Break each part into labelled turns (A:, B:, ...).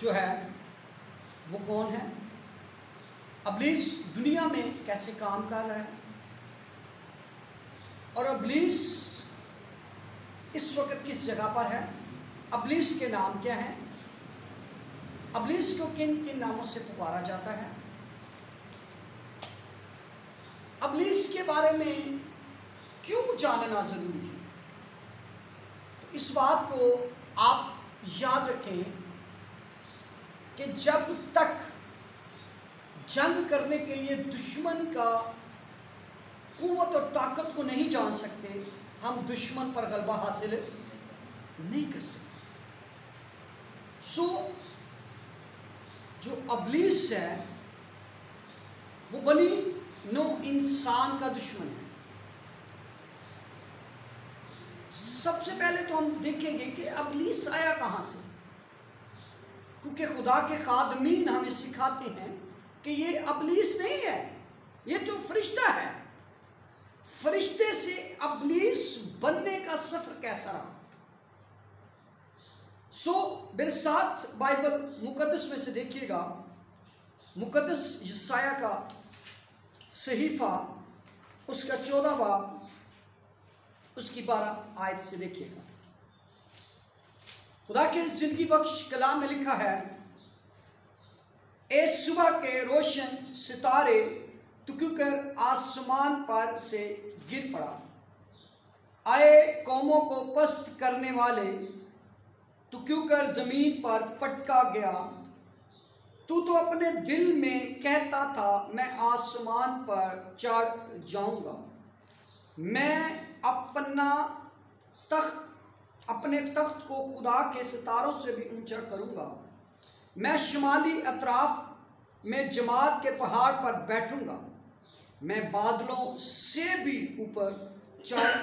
A: जो है वो कौन है, इब्लीस दुनिया में कैसे काम कर रहा है, और इब्लीस इस वक्त किस जगह पर है, इब्लीस के नाम क्या हैं, इब्लीस को किन किन नामों से पुकारा जाता है, इब्लीस के बारे में क्यों जानना ज़रूरी है। तो इस बात को आप याद रखें कि जब तक जंग करने के लिए दुश्मन का कुव्वत और ताकत को नहीं जान सकते, हम दुश्मन पर गलबा हासिल नहीं कर सकते। सो जो इब्लीस है वो बनी नो इंसान का दुश्मन है। सबसे पहले तो हम देखेंगे कि इब्लीस आया कहाँ से, क्योंकि खुदा के खादमीन हमें सिखाते हैं कि ये इब्लीस नहीं है, ये जो फरिश्ता है। फरिश्ते से इब्लीस बनने का सफर कैसा रहा। मेरे साथ बाइबल मुकद्दस में से देखिएगा, मुकद्दस यशाया का सहीफा उसका 14 बाब उसकी 12 आयत से देखिएगा। खुदा के जिंदगी बख्श कलाम में लिखा है, ए सुबह के रोशन सितारे तू क्यों कर आसमान पर से गिर पड़ा, आए कौमों को पस्त करने वाले तू क्यों कर जमीन पर पटका गया। तू तो अपने दिल में कहता था मैं आसमान पर चढ़ जाऊंगा, मैं अपने तख्त को खुदा के सितारों से भी ऊंचा करूंगा, मैं शुमाली अतराफ में जमात के पहाड़ पर बैठूंगा, मैं बादलों से भी ऊपर चढ़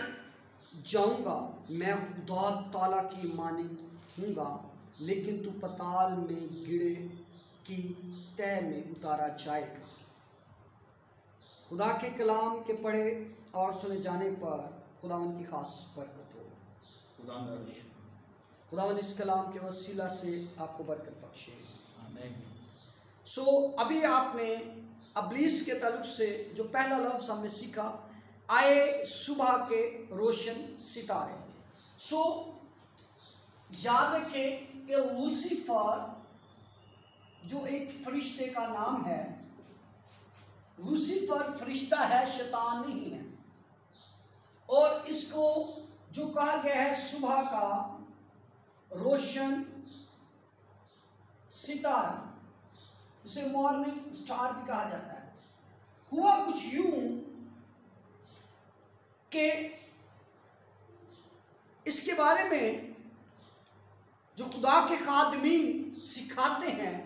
A: जाऊंगा, मैं खुदा ताला की मानिंद हूँगा, लेकिन तू पताल में गिरे की तह में उतारा जाएगा। खुदा के कलाम के पढ़े और सुने जाने पर खुदावन की खास बरकत हो। खुदावन इस कलाम के वसीला से आपको बरकत बख्शे। अभी आपने इब्लीस के ताल्लुक से जो पहला लफ्ज़ हमने सीखा, आए सुबह के रोशन सितारे। याद रखें कि लूसीफर जो एक फरिश्ते का नाम है, लूसीफर फरिश्ता है, शैतान नहीं है। और इसको जो कहा गया है सुबह का रोशन सितारा, इसे मॉर्निंग स्टार भी कहा जाता है। हुआ कुछ यूं कि इसके बारे में जो खुदा के खादमीन सिखाते हैं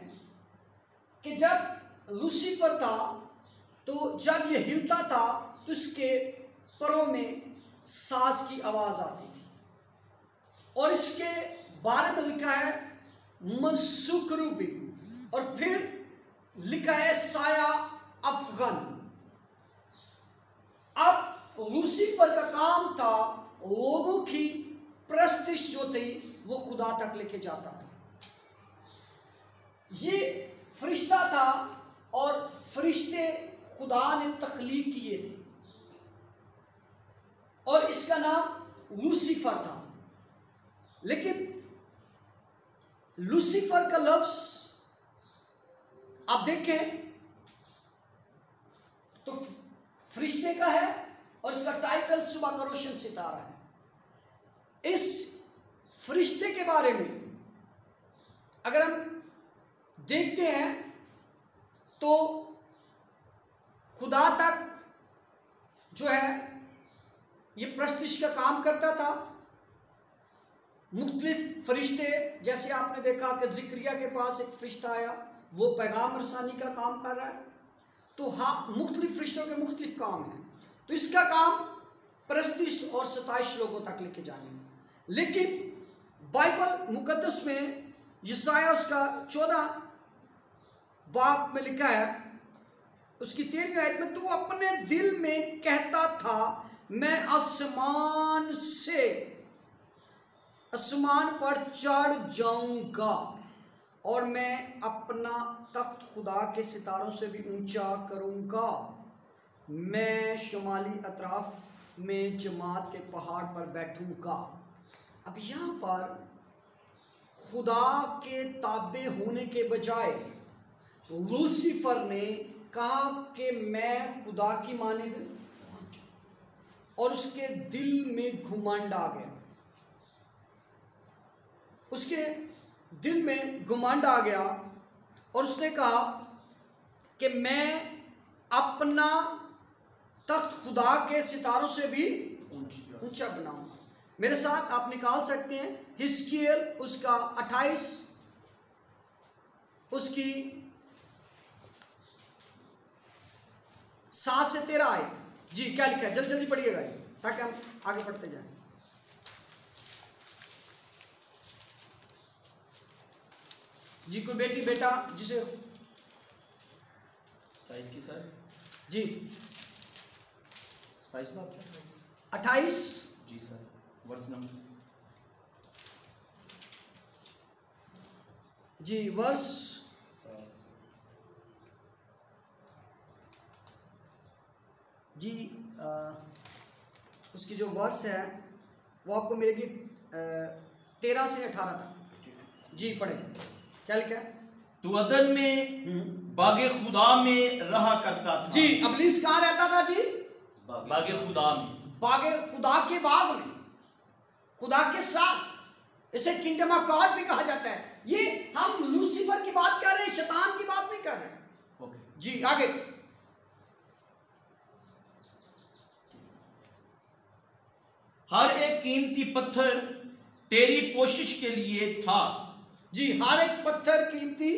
A: कि जब लूसीफर था तो जब ये हिलता था तो इसके परों में सांस की आवाज़ आती थी। और इसके बारे में लिखा है मसुकरूबी, और फिर लिखा है साया अफगन। अब लूसीफर का काम था लोगों की प्रस्तिश जो थी वो खुदा तक लेके जाता था। ये फरिश्ता था और फरिश्ते खुदा ने तख्लीक किए थे और इसका नाम लूसीफर था। लेकिन लूसीफर का लफ्ज आप देखें तो फरिश्ते का है और इसका टाइटल सुबह का रोशन सितारा है। इस फरिश्ते के बारे में अगर हम देखते हैं तो खुदा तक जो है ये प्रस्तिश का काम करता था। मुख्तलिफ फरिश्ते, जैसे आपने देखा कि जिक्रिया के पास एक फरिश्ता आया, वो पैगाम रसानी का काम कर रहा है। तो हाँ, मुख्तलिफ फरिश्तों के मुख्तलिफ काम हैं। तो इसका काम प्रस्तिश और सताइश लोगों तक लेके जाने में। लेकिन बाइबल मुकद्दस में यशाया उसका 14 बाब में लिखा है, उसकी 13वीं आयत में, तू अपने दिल में कहता था मैं आसमान पर चढ़ जाऊंगा और मैं अपना तख्त खुदा के सितारों से भी ऊंचा करूंगा। मैं शुमाली अतराफ में जमात के पहाड़ पर बैठूंगा। अब यहाँ पर खुदा के ताबे होने के बजाय लूसीफर ने कहा कि मैं खुदा की मानिंद, और उसके दिल में घुमंड आ गया। उसके दिल में घुमंड आ गया और उसने कहा कि मैं अपना तख्त खुदा के सितारों से भी ऊंचा बनाऊंगा। मेरे साथ आप निकाल सकते हैं हिजकिय्याह उसका 28 उसकी 7 से 13 आए। जी क्या लिखा है, जल्दी जल्दी पढ़िएगा ताकि हम आगे पढ़ते जाएं। जी कोई बेटी बेटा जिसे
B: 27 की सर
A: जी
B: 28 जी सर, वर्ष नंबर
A: जी वर्ष जी उसकी जो वर्ष है वो आपको मिलेगी 13 से 18 तक। जी पढ़े क्या लिखा है।
B: तू अदन में बागे खुदा में रहा करता था।
A: जी इब्लीस कहाँ रहता था जी?
B: बागे खुदा में,
A: बागे खुदा के बाग में, खुदा के साथ। इसे किंगडम ऑफ गॉड भी कहा जाता है। ये हम लूसीफर की बात कर रहे हैं, शैतान की बात नहीं कर रहे।
B: ओके
A: जी आगे।
B: हर एक कीमती पत्थर तेरी पोशिश के लिए था।
A: जी हर एक पत्थर कीमती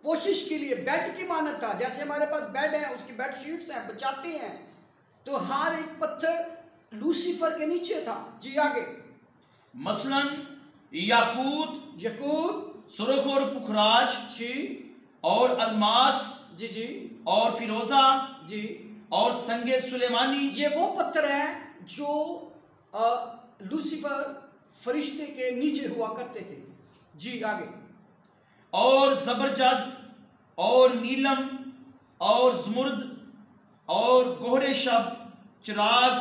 A: पोशिश के लिए, बेड की मानत था। जैसे हमारे पास बेड है, उसकी बेड शीट्स हैं, बचाते हैं, तो हर एक पत्थर लूसीफर के नीचे था। जी आगे।
B: मसलन याकूत,
A: यकूत,
B: सुर्ख और पुखराज
A: जी,
B: और अलमास
A: जी जी,
B: और फिरोजा
A: जी,
B: और संगे सुलेमानी। ये
A: वो पत्थर हैं जो लूसीफर फरिश्ते के नीचे हुआ करते थे। जी आगे।
B: और जबरजद और नीलम और ज़मुर्द और गोहरे शब, चिराग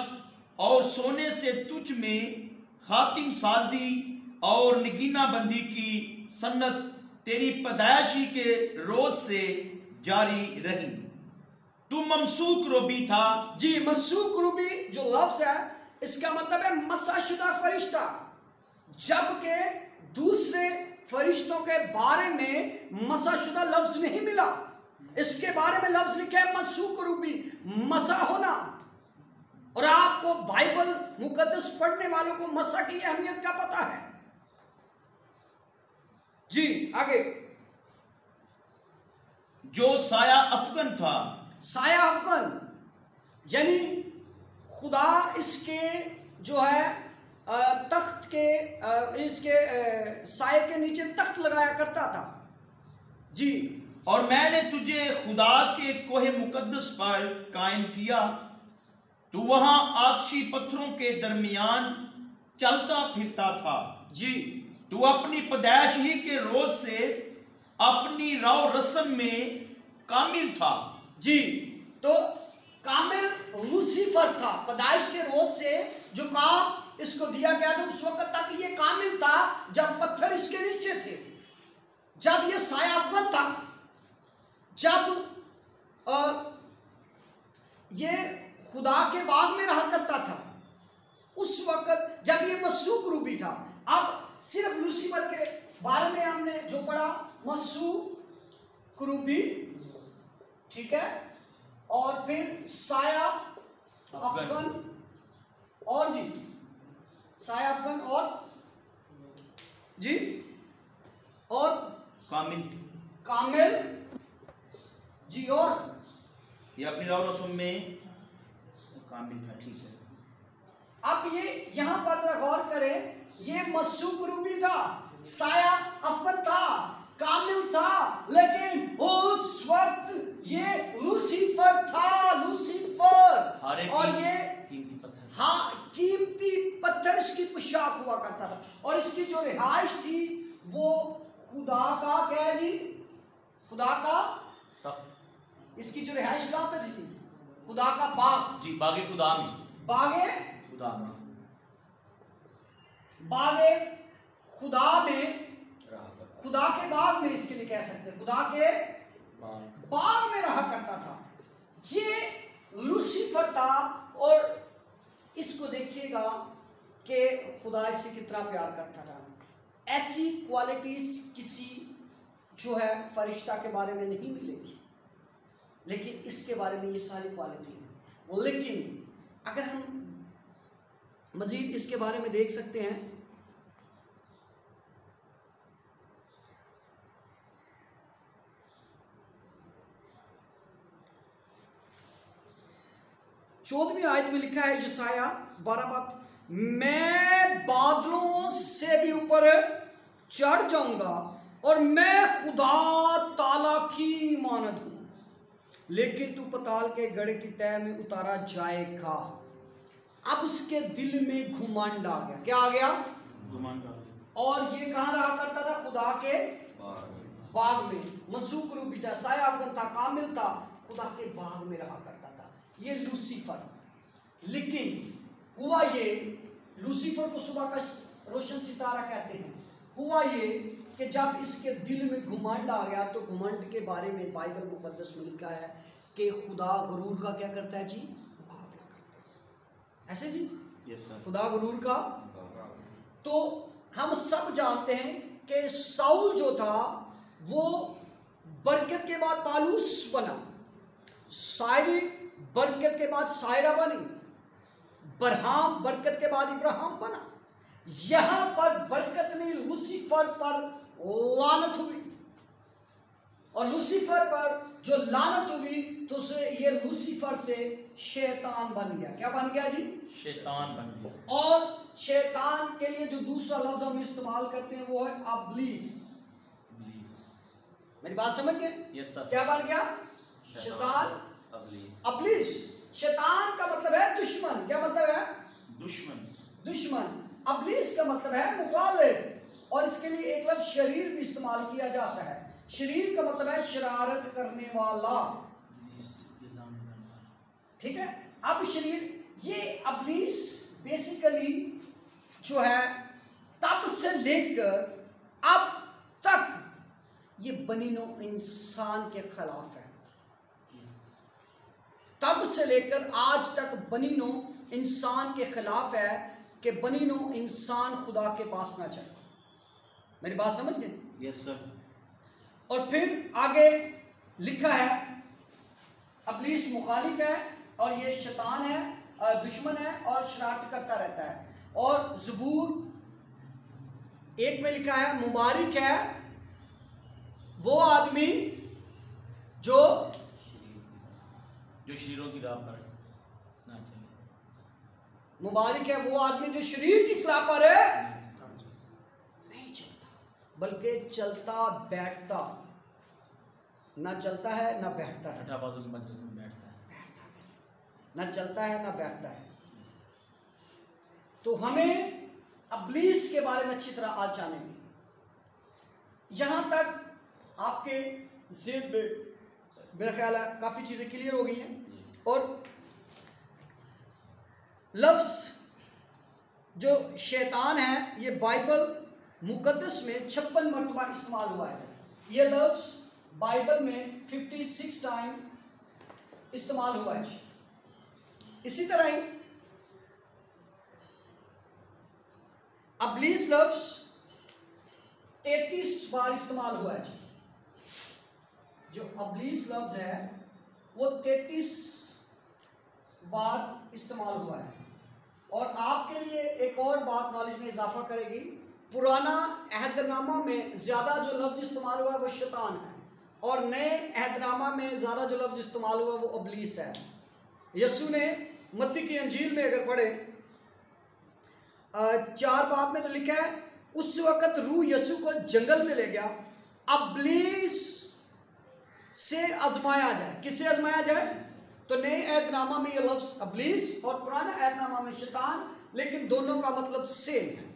B: और सोने से तुझ में खातिम साजी और नगीना बंदी की सन्नत तेरी पैदाइशी के रोज से जारी रही। तू ममसूक रूबी था।
A: जी ममसूक रूबी जो लफ्ज है इसका मतलब है मसाशुदा फरिश्ता, जबकि दूसरे फरिश्तों के बारे में मसाशुदा लफ्ज नहीं मिला। इसके बारे में लफ्ज लिखा है ममसूक रूबी, मसा होना। और आपको बाइबल मुकद्दस पढ़ने वालों को मसा की अहमियत का पता है। जी आगे।
B: जो साया अफगन था।
A: साया अफगन यानी खुदा इसके जो है तख्त के इसके साये के नीचे तख्त लगाया करता था। जी।
B: और मैंने तुझे खुदा के कोहे मुकद्दस पर कायम किया। तू वहां आतशी पत्थरों के दरमियान चलता फिरता था।
A: जी।
B: तू अपनी पैदाइश ही के रोज से अपनी राव रस्म में कामिल था।
A: जी। तो कामिल लूसीफर था। पैदाइश के रोज से जो काम इसको दिया गया था उस वक्त तक ये कामिल था जब पत्थर इसके नीचे थे, जब ये साया अफगन था, जब ये खुदा के बाग में रहा करता था, उस वक्त जब ये मसूक रूबी था। अब सिर्फ लूसीफर के बारे में हमने जो पढ़ा, मसूक रूबी, ठीक है, और फिर साया अफगन, और जी साया अफगन, और जी, और कामिल जी, और
B: ये अपनी राव रस्म में कामिल था। ठीक है।
A: अब ये यहां पर जरा गौर करें, ये मसूक रूबी था, साया अफगन था, कामिल था, लेकिन उस वक्त ये लूसीफर था। लूसीफर और ये
B: कीमती पत्थर,
A: हाँ कीमती पत्थर इसकी पोशाक हुआ करता था। और इसकी जो रिहाइश थी वो खुदा का क्या है जी? खुदा का
B: तख्त।
A: इसकी जो रिहाइश कहाँ पे थी? खुदा का बाग
B: जी, बागे खुदा में।
A: बागे
B: खुदा में
A: बागे खुदा में, खुदा के बाग में इसके लिए कह सकते हैं, खुदा के बाग में रहा करता था। ये लूसीफर था और इसको देखिएगा कि खुदा इसे कितना प्यार करता था। ऐसी क्वालिटीज किसी जो है फरिश्ता के बारे में नहीं मिलेगी, लेकिन इसके बारे में ये सारी क्वालिटी है। लेकिन अगर हम मजीद इसके बारे में देख सकते हैं, चौदहवीं आयत में लिखा है यशाया 12 बाब, मैं बादलों से भी ऊपर चढ़ जाऊंगा और मैं खुदा ताला की मानद हूं, लेकिन तू पताल के गढ़ की तह में उतारा जाएगा। अब उसके दिल में घुमंड आ गया। क्या आ गया?
B: घुमंड।
A: और ये कहां रहा करता था? खुदा के बाग में। मसूक रूबी था, सायाबन था, कामिल था, खुदा के बाग में रहा करता था ये लूसीफर। लेकिन हुआ ये, लूसीफर को सुबह का रोशन सितारा कहते हैं। हुआ ये कि जब इसके दिल में घुमंड आ गया, तो घुमंड के बारे में बाइबल मुकद्दस में लिखा है कि खुदा गुरूर का क्या करता है जी? मुकाबला करता है। ऐसे जी?
B: Yes sir.
A: खुदा गुरूर का। तो हम सब जानते हैं कि साउल जो था वो बरकत के बाद पालूस बना, सायरी बरकत के बाद सायरा बनी, बरहाम बरकत के बाद इब्राहिम बना। यहां पर बरकत ने लूसीफर पर लानत हुई, और लूसीफर पर जो लानत हुई तो उसे ये लूसीफर से शैतान बन गया। क्या बन गया जी?
B: शैतान बन गया।
A: और शैतान के लिए जो दूसरा लफ्ज हम इस्तेमाल करते हैं वो है अबलीस। मेरी बात समझ गए?
B: Yes sir.
A: क्या बन गया? शैतान, अबलीस। शैतान का मतलब है दुश्मन। क्या मतलब है?
B: दुश्मन।
A: दुश्मन। अबलीस का मतलब है मुखालिफ, और इसके लिए एक लफ्ज शरीर भी इस्तेमाल किया जाता है। शरीर का मतलब है शरारत करने वाला। ठीक है? अब शरीर, ये अबलीस बेसिकली जो है तब से लेकर अब तक ये बनीनो इंसान के खिलाफ है। तब से लेकर आज तक बनीनो इंसान के खिलाफ है कि बनीनो इंसान खुदा के पास ना चले। मेरी बात समझ गए?
B: Yes sir.
A: और फिर आगे लिखा है अबलीस मुखालिफ है और ये शैतान है, दुश्मन है और शरारत करता रहता है। और ज़बूर 1 में लिखा है मुबारक है वो आदमी जो
B: शरीरों की राह पर ना चले।
A: मुबारक है वो आदमी जो शरीर की सलाह पर है नहीं चलता, बल्कि चलता बैठता, ना चलता है ना बैठता है।
B: ठट्ठाबाजों की मजलिस में बैठता है,
A: ना चलता है ना बैठता है। तो हमें अबलीस के बारे में अच्छी तरह आज जानेंगे। यहां तक आपके ज़हन में मेरा ख्याल है काफ़ी चीज़ें क्लियर हो गई हैं। और लफ्ज़ जो शैतान है ये बाइबल मुकद्दस में 56 मरतबा इस्तेमाल हुआ है। ये लफ्ज़ बाइबल में 56 टाइम इस्तेमाल हुआ है। इसी तरह ही अबलीस लफ्ज़ 33 बार इस्तेमाल हुआ है। जो अबलीस लफ्ज है वो 33 बार इस्तेमाल हुआ है। और आपके लिए एक और बात नॉलेज में इजाफा करेगी, पुराना अहदनामा में ज़्यादा जो लफ्ज़ इस्तेमाल हुआ है वो शैतान है, और नए अहदनामा में ज़्यादा जो लफ्ज़ इस्तेमाल हुआ है वो अबलीस है। यसू ने मत्ती की अंजील में अगर पढ़े 4 बाब में तो लिखा है उस वक़्त रूह यसू को जंगल में ले गया अबलीस से आजमाया जाए। किससे आजमाया जाए? तो नए अहदनामा में ये लफ्ज़ अबलीस और पुराना अहदनामा में शैतान, लेकिन दोनों का मतलब सेम है।